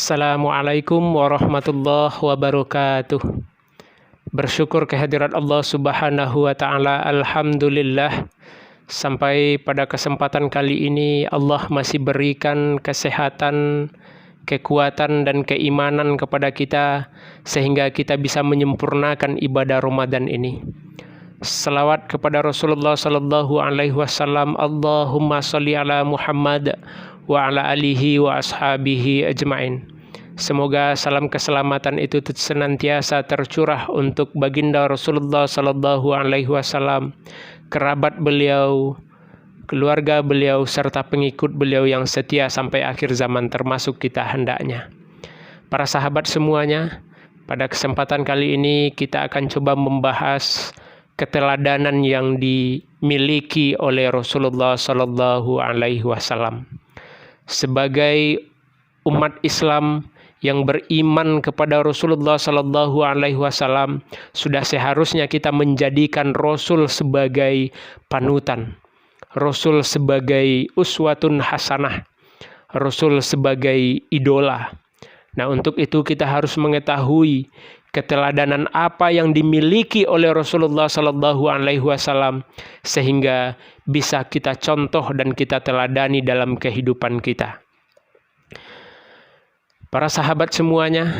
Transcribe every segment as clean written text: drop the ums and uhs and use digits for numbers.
Assalamualaikum warahmatullahi wabarakatuh. Bersyukur kehadirat Allah Subhanahu wa Ta'ala. Alhamdulillah, sampai pada kesempatan kali ini Allah masih berikan kesehatan, kekuatan dan keimanan kepada kita sehingga kita bisa menyempurnakan ibadah Ramadan ini. Salawat kepada Rasulullah sallallahu alaihi wasallam. Allahumma sholli ala Muhammad wa ala alihi wa ashabihi ajmain. Semoga salam keselamatan itu senantiasa tercurah untuk baginda Rasulullah sallallahu alaihi wasallam, kerabat beliau, keluarga beliau serta pengikut beliau yang setia sampai akhir zaman, termasuk kita hendaknya. Para sahabat semuanya, pada kesempatan kali ini kita akan coba membahas keteladanan yang dimiliki oleh Rasulullah sallallahu alaihi wasallam. Sebagai umat Islam yang beriman kepada Rasulullah sallallahu alaihi wasallam, sudah seharusnya kita menjadikan Rasul sebagai panutan, Rasul sebagai uswatun hasanah, Rasul sebagai idola. Nah, untuk itu kita harus mengetahui keteladanan apa yang dimiliki oleh Rasulullah sallallahu alaihi wasallam sehingga bisa kita contoh dan kita teladani dalam kehidupan kita. Para sahabat semuanya,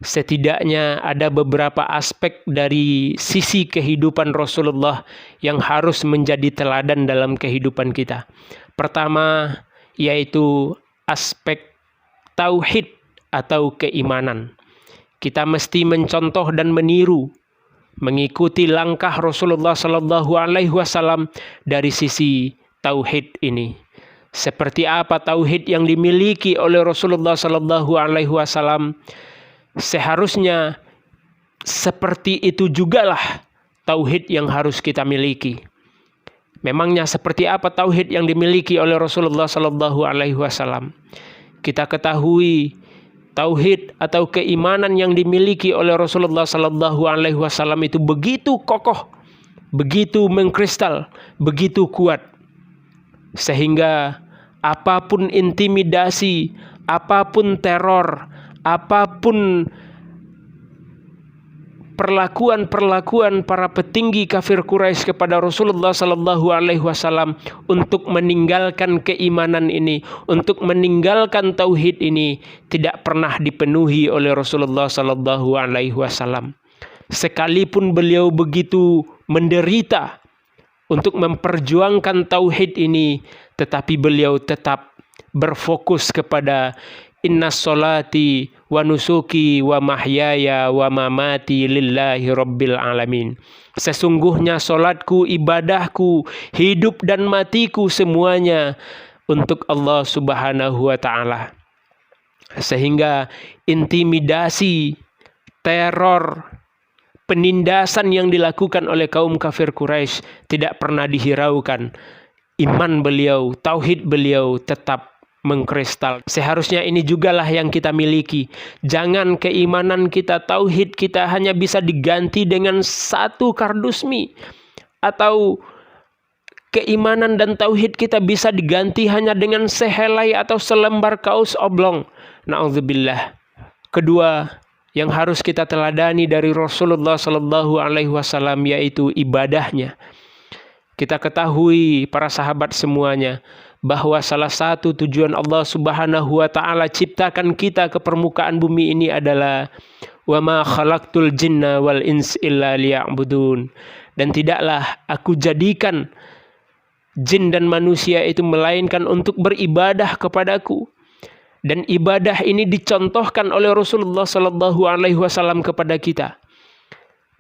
setidaknya ada beberapa aspek dari sisi kehidupan Rasulullah yang harus menjadi teladan dalam kehidupan kita. Pertama, yaitu aspek tauhid atau keimanan. Kita mesti mencontoh dan meniru, mengikuti langkah Rasulullah sallallahu alaihi wasallam dari sisi tauhid ini. Seperti apa tauhid yang dimiliki oleh Rasulullah sallallahu alaihi wasallam, seharusnya seperti itu jugalah tauhid yang harus kita miliki. Memangnya seperti apa tauhid yang dimiliki oleh Rasulullah sallallahu alaihi wasallam? Kita ketahui tauhid atau keimanan yang dimiliki oleh Rasulullah sallallahu alaihi wasallam itu begitu kokoh, begitu mengkristal, begitu kuat, sehingga apapun intimidasi, apapun teror, apapun perlakuan para petinggi kafir Quraisy kepada Rasulullah sallallahu alaihi wasallam untuk meninggalkan keimanan ini, untuk meninggalkan tauhid ini, tidak pernah dipenuhi oleh Rasulullah sallallahu alaihi wasallam. Sekalipun beliau begitu menderita untuk memperjuangkan tauhid ini, tetapi beliau tetap berfokus kepada inna sholati wa nusuki wa mahyaya wa mamati lillahi rabbil alamin. Sesungguhnya solatku, ibadahku, hidup dan matiku semuanya untuk Allah Subhanahu wa Ta'ala. Sehingga intimidasi, teror, penindasan yang dilakukan oleh kaum kafir Quraisy tidak pernah dihiraukan. Iman beliau, tauhid beliau tetap mengkristal. Seharusnya ini jugalah yang kita miliki. Jangan keimanan kita, tauhid kita hanya bisa diganti dengan satu kardusmi, atau keimanan dan tauhid kita bisa diganti hanya dengan sehelai atau selembar kaos oblong. Na'udzubillah. Kedua yang harus kita teladani dari Rasulullah sallallahu alaihi wasallam yaitu ibadahnya. Kita ketahui para sahabat semuanya bahwa salah satu tujuan Allah Subhanahu wa Ta'ala ciptakan kita ke permukaan bumi ini adalah wa ma khalaqtul jinna wal ins illa liya'budun. Dan tidaklah aku jadikan jin dan manusia itu melainkan untuk beribadah kepadaku. Dan ibadah ini dicontohkan oleh Rasulullah sallallahu alaihi wasallam kepada kita.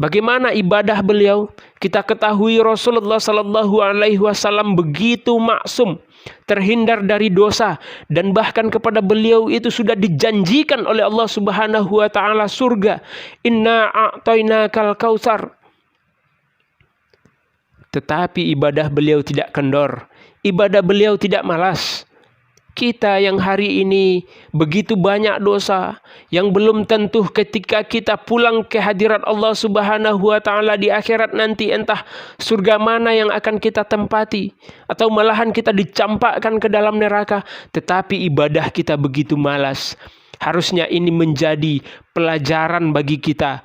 Bagaimana ibadah beliau? Kita ketahui Rasulullah sallallahu alaihi wasallam begitu maksum, terhindar dari dosa, dan bahkan kepada beliau itu sudah dijanjikan oleh Allah Subhanahu wa Ta'ala surga. Inna a'tainakal kautsar. Tetapi ibadah beliau tidak kendor, ibadah beliau tidak malas. Kita yang hari ini begitu banyak dosa, yang belum tentu ketika kita pulang ke hadirat Allah Subhanahu wa Ta'ala di akhirat nanti entah surga mana yang akan kita tempati, atau malahan kita dicampakkan ke dalam neraka. Tetapi ibadah kita begitu malas. Harusnya ini menjadi pelajaran bagi kita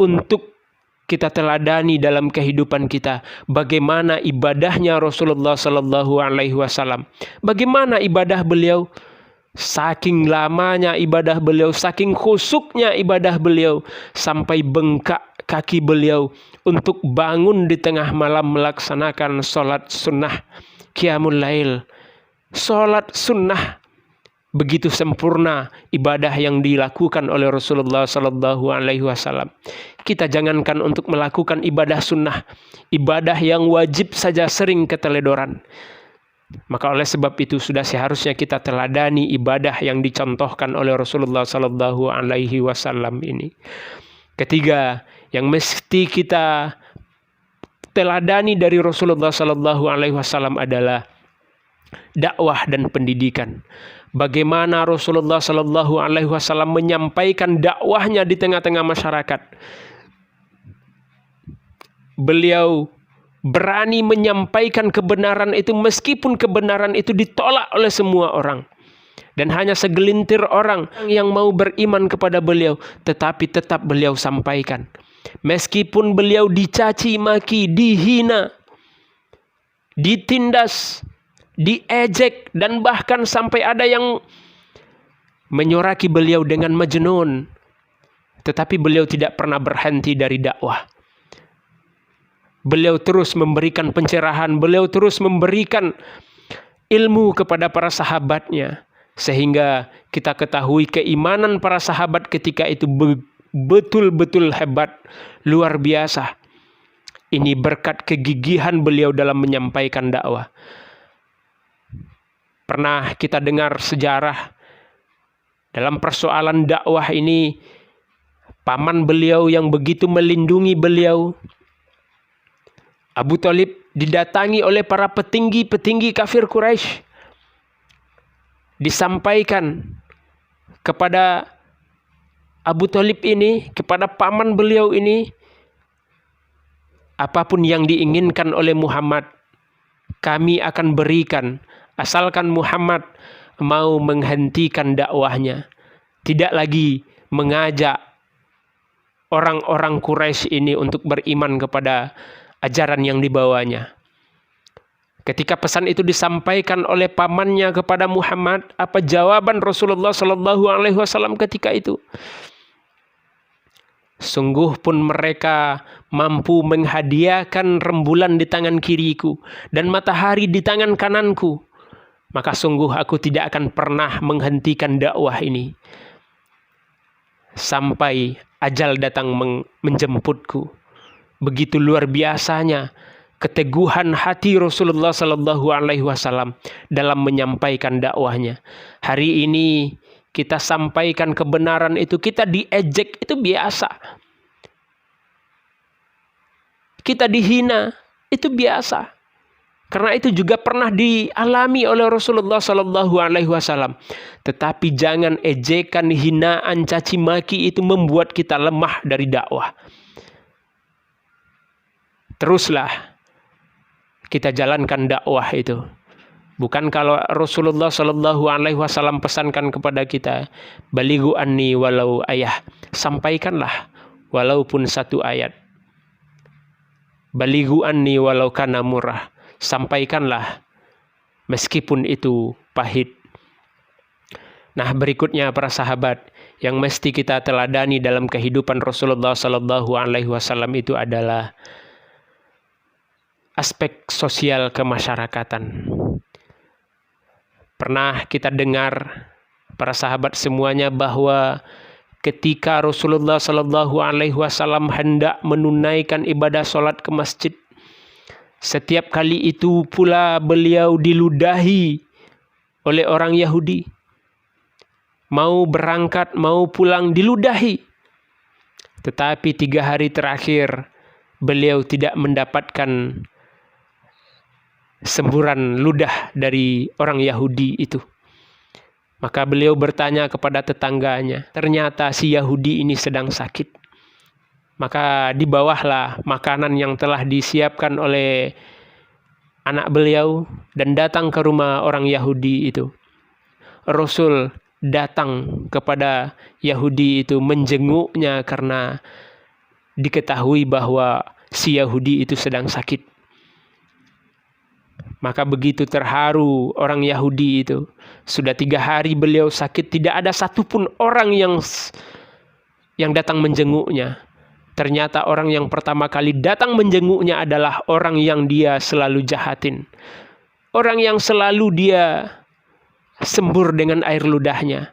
untuk kita teladani dalam kehidupan kita. Bagaimana ibadahnya Rasulullah Sallallahu Alaihi Wasallam. Bagaimana ibadah beliau? Saking lamanya ibadah beliau, saking khusyuknya ibadah beliau, sampai bengkak kaki beliau untuk bangun di tengah malam melaksanakan sholat sunnah qiyamul lail. Sholat sunnah, begitu sempurna ibadah yang dilakukan oleh Rasulullah Sallallahu Alaihi Wasallam. Kita jangankan untuk melakukan ibadah sunnah, ibadah yang wajib saja sering keteledoran. Maka oleh sebab itu sudah seharusnya kita teladani ibadah yang dicontohkan oleh Rasulullah Sallallahu Alaihi Wasallam ini. Ketiga, yang mesti kita teladani dari Rasulullah Sallallahu Alaihi Wasallam adalah dakwah dan pendidikan. Bagaimana Rasulullah Sallallahu Alaihi Wasallam menyampaikan dakwahnya di tengah-tengah masyarakat. Beliau berani menyampaikan kebenaran itu meskipun kebenaran itu ditolak oleh semua orang. Dan hanya segelintir orang yang mau beriman kepada beliau, tetapi tetap beliau sampaikan. Meskipun beliau dicaci maki, dihina, ditindas, diejek, dan bahkan sampai ada yang menyoraki beliau dengan majnun, tetapi beliau tidak pernah berhenti dari dakwah. Beliau terus memberikan pencerahan, beliau terus memberikan ilmu kepada para sahabatnya. Sehingga kita ketahui keimanan para sahabat ketika itu betul-betul hebat, luar biasa. Ini berkat kegigihan beliau dalam menyampaikan dakwah. Pernah kita dengar sejarah dalam persoalan dakwah ini, paman beliau yang begitu melindungi beliau, Abu Thalib, didatangi oleh para petinggi-petinggi kafir Quraisy. Disampaikan kepada Abu Thalib ini, kepada paman beliau ini, apapun yang diinginkan oleh Muhammad, kami akan berikan, asalkan Muhammad mau menghentikan dakwahnya. Tidak lagi mengajak orang-orang Quraisy ini untuk beriman kepada ajaran yang dibawanya. Ketika pesan itu disampaikan oleh pamannya kepada Muhammad, apa jawaban Rasulullah Sallallahu Alaihi Wasallam ketika itu? Sungguh pun mereka mampu menghadiahkan rembulan di tangan kiriku dan matahari di tangan kananku, maka sungguh aku tidak akan pernah menghentikan dakwah ini sampai ajal datang menjemputku. Begitu luar biasanya keteguhan hati Rasulullah Sallallahu Alaihi Wasallam dalam menyampaikan dakwahnya. Hari ini kita sampaikan kebenaran itu, kita diejek, itu biasa. Kita dihina, itu biasa. Karena itu juga pernah dialami oleh Rasulullah Sallallahu Alaihi Wasallam. Tetapi jangan ejekan, hinaan, caci maki itu membuat kita lemah dari dakwah. Teruslah kita jalankan dakwah itu. Bukan kalau Rasulullah Sallallahu Alaihi Wasallam pesankan kepada kita, balighu anni walau ayah, sampaikanlah walaupun satu ayat. Balighu anni walau kana murah, sampaikanlah meskipun itu pahit. Nah, berikutnya para sahabat yang mesti kita teladani dalam kehidupan Rasulullah Sallallahu Alaihi Wasallam itu adalah aspek sosial kemasyarakatan. Pernah kita dengar para sahabat semuanya bahwa ketika Rasulullah Sallallahu Alaihi Wasallam hendak menunaikan ibadah sholat ke masjid, setiap kali itu pula beliau diludahi oleh orang Yahudi. Mau berangkat, mau pulang diludahi. Tetapi 3 hari terakhir beliau tidak mendapatkan semburan ludah dari orang Yahudi itu. Maka beliau bertanya kepada tetangganya. Ternyata si Yahudi ini sedang sakit. Maka dibawalah makanan yang telah disiapkan oleh anak beliau dan datang ke rumah orang Yahudi itu. Rasul datang kepada Yahudi itu menjenguknya karena diketahui bahwa si Yahudi itu sedang sakit. Maka begitu terharu orang Yahudi itu. Sudah 3 hari beliau sakit, tidak ada satupun orang yang datang menjenguknya. Ternyata orang yang pertama kali datang menjenguknya adalah orang yang dia selalu jahatin. Orang yang selalu dia sembur dengan air ludahnya.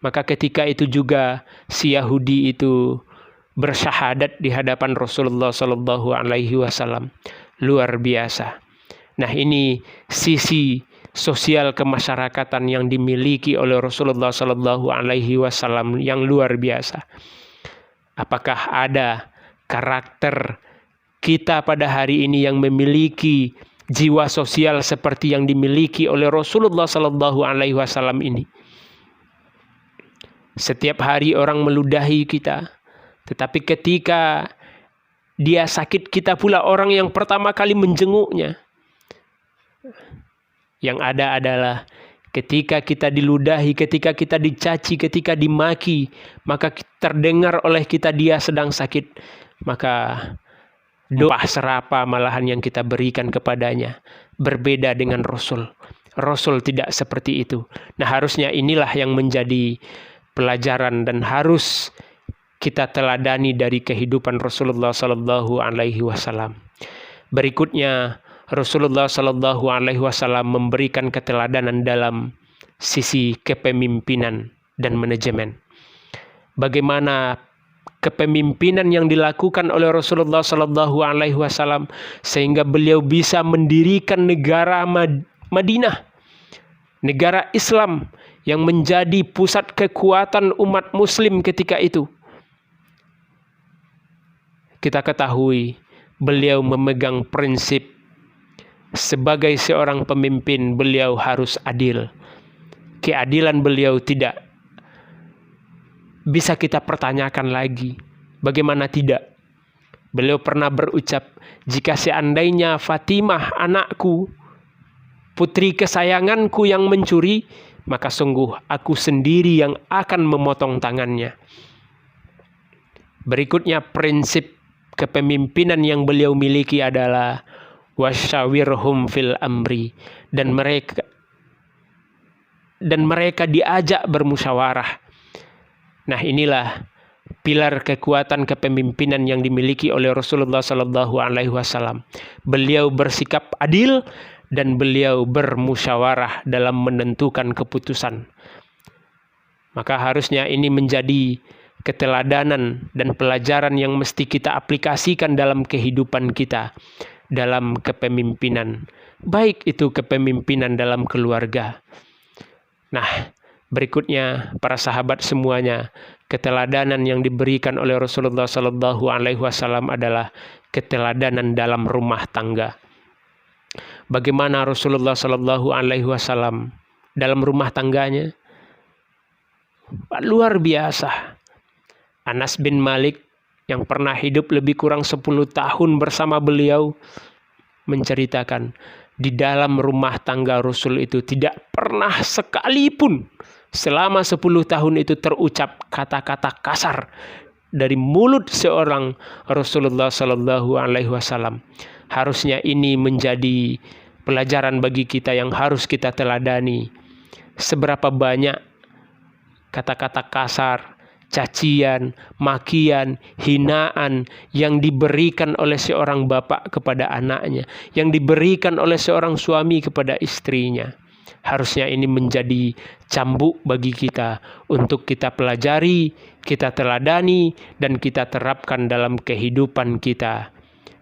Maka ketika itu juga si Yahudi itu bersyahadat di hadapan Rasulullah Sallallahu Alaihi Wasallam. Luar biasa. Nah, ini sisi sosial kemasyarakatan yang dimiliki oleh Rasulullah Sallallahu Alaihi Wasallam yang luar biasa. Apakah ada karakter kita pada hari ini yang memiliki jiwa sosial seperti yang dimiliki oleh Rasulullah Sallallahu Alaihi Wasallam ini? Setiap hari orang meludahi kita, tetapi ketika dia sakit, kita pula orang yang pertama kali menjenguknya. Yang ada adalah ketika kita diludahi, ketika kita dicaci, ketika dimaki, maka terdengar oleh kita dia sedang sakit, maka doa serapa malahan yang kita berikan kepadanya. Berbeda dengan Rasul. Rasul tidak seperti itu. Nah, harusnya inilah yang menjadi pelajaran dan harus kita teladani dari kehidupan Rasulullah Sallallahu Alaihi Wasallam. Berikutnya, Rasulullah Sallallahu Alaihi Wasallam memberikan keteladanan dalam sisi kepemimpinan dan manajemen. Bagaimana kepemimpinan yang dilakukan oleh Rasulullah Sallallahu Alaihi Wasallam sehingga beliau bisa mendirikan negara Madinah, negara Islam yang menjadi pusat kekuatan umat Muslim ketika itu. Kita ketahui beliau memegang prinsip sebagai seorang pemimpin beliau harus adil. Keadilan beliau tidak bisa kita pertanyakan lagi. Bagaimana tidak? Beliau pernah berucap, jika seandainya Fatimah anakku, putri kesayanganku yang mencuri, maka sungguh aku sendiri yang akan memotong tangannya. Berikutnya prinsip kepemimpinan yang beliau miliki adalah wasyawirhum fil amri, dan mereka diajak bermusyawarah. Nah, inilah pilar kekuatan kepemimpinan yang dimiliki oleh Rasulullah Sallallahu Alaihi Wasallam. Beliau bersikap adil dan beliau bermusyawarah dalam menentukan keputusan. Maka harusnya ini menjadi keteladanan dan pelajaran yang mesti kita aplikasikan dalam kehidupan kita, dalam kepemimpinan. Baik itu kepemimpinan dalam keluarga. Nah, berikutnya para sahabat semuanya, keteladanan yang diberikan oleh Rasulullah Sallallahu Alaihi Wasallam adalah keteladanan dalam rumah tangga. Bagaimana Rasulullah Sallallahu Alaihi Wasallam dalam rumah tangganya? Luar biasa. Anas bin Malik yang pernah hidup lebih kurang 10 tahun bersama beliau menceritakan, di dalam rumah tangga Rasul itu tidak pernah sekalipun selama 10 tahun itu terucap kata-kata kasar dari mulut seorang Rasulullah Sallallahu Alaihi Wasallam. Harusnya ini menjadi pelajaran bagi kita yang harus kita teladani. Seberapa banyak kata-kata kasar, cacian, makian, hinaan yang diberikan oleh seorang bapak kepada anaknya, yang diberikan oleh seorang suami kepada istrinya. Harusnya ini menjadi cambuk bagi kita untuk kita pelajari, kita teladani, dan kita terapkan dalam kehidupan kita.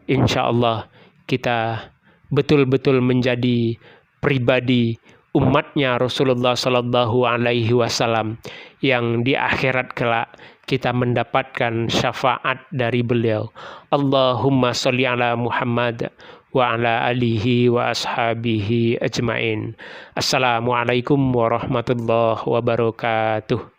Insya Allah kita betul-betul menjadi pribadi umatnya Rasulullah Sallallahu Alaihi Wasallam yang di akhirat kelak kita mendapatkan syafaat dari beliau. Allahumma sholli ala Muhammad wa ala alihi wa ashabihi ajmain. Assalamualaikum warahmatullahi wabarakatuh.